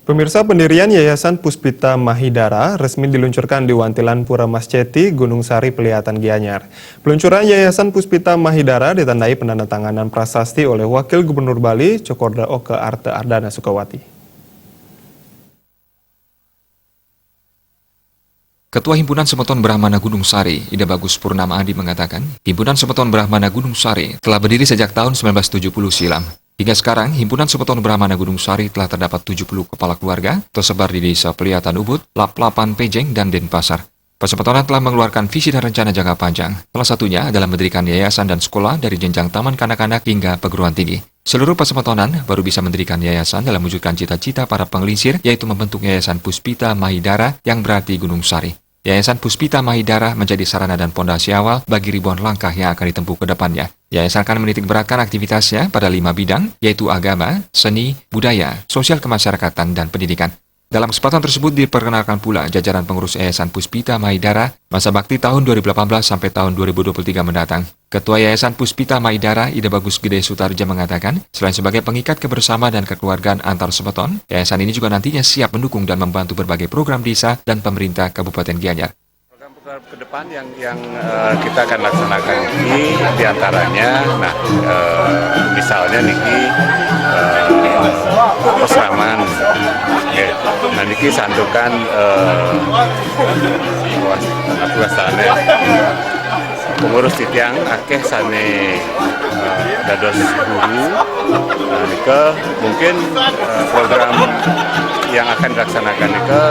Pemirsa, pendirian Yayasan Puspita Mahidara resmi diluncurkan di Wantilan Pura Masceti, Gunung Sari, Pelihatan Gianyar. Peluncuran Yayasan Puspita Mahidara ditandai penandatanganan prasasti oleh Wakil Gubernur Bali, Cokorda Oke Arte Ardana Sukawati. Ketua Himpunan Semeton Brahmana Gunung Sari, Ida Bagus Purnama Adi mengatakan, Himpunan Semeton Brahmana Gunung Sari telah berdiri sejak tahun 1970 silam. Hingga sekarang, Himpunan Semeton Brahmana Gunung Sari telah terdapat 70 kepala keluarga tersebar di Desa Pelihatan Ubud, Lap-Lapan Pejeng, dan Denpasar. Persepetonan telah mengeluarkan visi dan rencana jangka panjang. Salah satunya adalah mendirikan yayasan dan sekolah dari jenjang taman kanak-kanak hingga perguruan tinggi. Seluruh persepetonan baru bisa mendirikan yayasan dalam mewujudkan cita-cita para penggelincir, yaitu membentuk Yayasan Puspita Mahidara yang berarti Gunung Sari. Yayasan Puspita Mahidara menjadi sarana dan pondasi awal bagi ribuan langkah yang akan ditempuh ke depannya. Yayasan akan menitik beratkan aktivitasnya pada 5 bidang, yaitu agama, seni, budaya, sosial kemasyarakatan, dan pendidikan. Dalam kesempatan tersebut diperkenalkan pula jajaran pengurus Yayasan Puspita Mahidara masa bakti tahun 2018 sampai tahun 2023 mendatang. Ketua Yayasan Puspita Mahidara, Ida Bagus Gede Sutarja mengatakan, selain sebagai pengikat kebersamaan dan kekeluargaan antar semeton, yayasan ini juga nantinya siap mendukung dan membantu berbagai program desa dan pemerintah Kabupaten Gianyar. Program ke depan yang kita akan laksanakan ini diantaranya, misalnya niki peseraman, nah niki santukan akuasane pengurus titiang akeh sane dados guru. Nah nike mungkin program yang akan dilaksanakan nike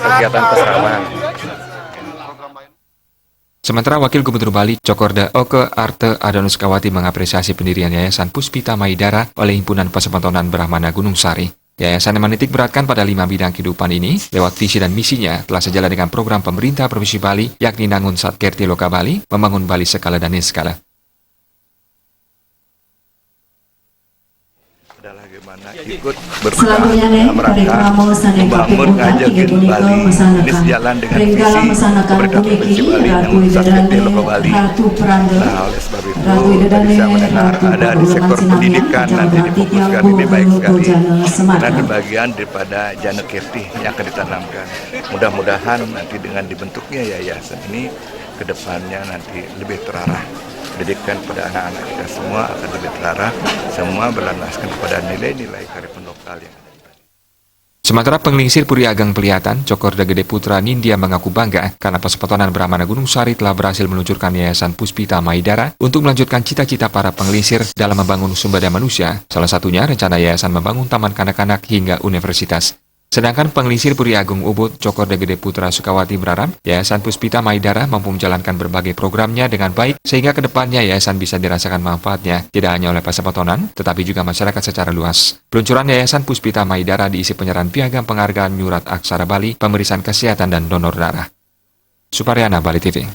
kegiatan peseraman. Sementara Wakil Gubernur Bali, Cokorda Oke Arte Ardana Sukawati mengapresiasi pendirian Yayasan Puspita Mahidara oleh Himpunan Persepetonan Brahmana Gunung Sari. Yayasan yang menitik beratkan pada 5 bidang kehidupan ini, lewat visi dan misinya, telah sejalan dengan program pemerintah Provinsi Bali, yakni Nangun Satkerti Loka Bali, membangun Bali skala dan niskala. Adalah bagaimana ikut berusaha dalam rangka membangun ngajakin Bali. Ini sejalan dengan visi pemerintah Provinsi Bali yang Satkerti Loka Bali. Nah, oleh sebab itu kita bisa mendengar ada di sektor pendidikan nanti difokuskan ini baik sekali karena itu bagian daripada Jana Kirti yang akan ditanamkan. Mudah-mudahan nanti dengan dibentuknya yayasan ini ke depannya nanti lebih terarah. Pendidikan pada anak-anak kita semua akan lebih terarah, semua berlandaskan kepada nilai-nilai kearifan lokal yang ada. Sementara penglingsir Puri Ageng Pelihatan, Cokorda Gede Putra Nindya mengaku bangga karena Persepetonan Brahmana Gunung Sari telah berhasil meluncurkan Yayasan Puspita Mahidara untuk melanjutkan cita-cita para penglingsir dalam membangun sumber daya manusia. Salah satunya rencana yayasan membangun taman kanak-kanak hingga universitas. Sedangkan penglingsir Puri Agung Ubud, Cokorda Gede Putra Sukawati berharap Yayasan Puspita Mahidara mampu menjalankan berbagai programnya dengan baik sehingga kedepannya yayasan bisa dirasakan manfaatnya tidak hanya oleh persepetonan tetapi juga masyarakat secara luas. Peluncuran Yayasan Puspita Mahidara diisi penyerahan piagam penghargaan Nyurat Aksara Bali, pemeriksaan kesehatan dan donor darah. Suparyana, Bali TV.